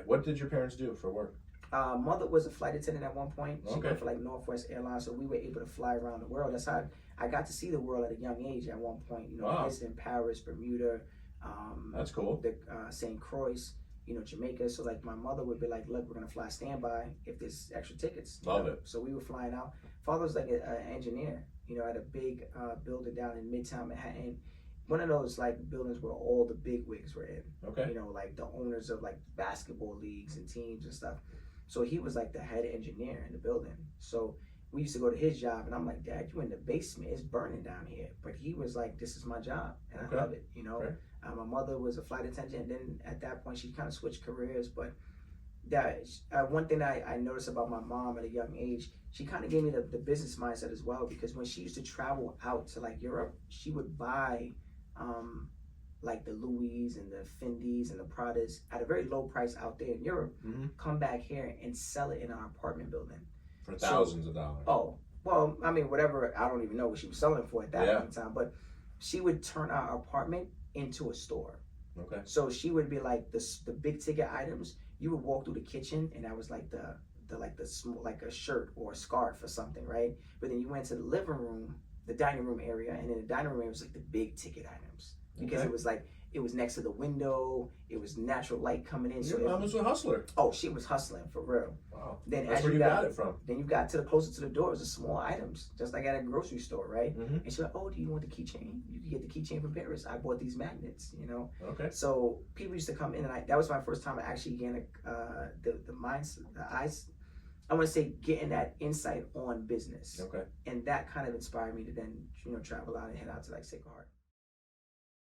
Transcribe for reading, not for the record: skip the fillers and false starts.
What did your parents do for work? Mother was a flight attendant at one point. She Okay. worked for like Northwest Airlines, so we were able to fly around the world. That's how I got to see the world at a young age. At one point, you know, Wow. visiting Paris, Bermuda, That's cool. the St. Croix, you know, Jamaica. So like my mother would be like, "Look, we're gonna fly standby if there's extra tickets." Love it. So we were flying out. Father was like an engineer, you know, at a big building down in Midtown Manhattan. One of those like buildings where all the big wigs were in. Okay. You know, like the owners of like basketball leagues and teams and stuff. So he was like the head engineer in the building. So we used to go to his job, and I'm like, "Dad, you in the basement? It's burning down here." But he was like, "This is my job, and I love it." You know, Okay. my mother was a flight attendant, and then at that point, she kind of switched careers. But that one thing that I noticed about my mom at a young age, she kind of gave me the business mindset as well. Because when she used to travel out to like Europe, she would buy like the Louis and the Fendis and the Pradas at a very low price out there in Europe, come back here and sell it in our apartment building. For thousands of dollars. Oh, well, I mean, whatever, I don't even know what she was selling for at that point in time, but she would turn our apartment into a store. Okay. So she would be like the big ticket items, you would walk through the kitchen and that was like the small, like a shirt or a scarf or something, right? But then you went to the living room, the dining room area, and in the dining room area was like the big ticket items. Because it was like, it was next to the window, it was natural light coming in. Your mom was a hustler. Oh, she was hustling for real. Wow. Then That's as where you got it from. Then you got to the closer to the door, it was the small items, just like at a grocery store, right? Mm-hmm. And she's like, "Oh, do you want the keychain? You can get the keychain from Paris. I bought these magnets, you know." Okay. So people used to come in, and that was my first time actually getting the mindset, I want to say getting that insight on business. Okay. And that kind of inspired me to then, you know, travel out and head out to like Sacred Heart.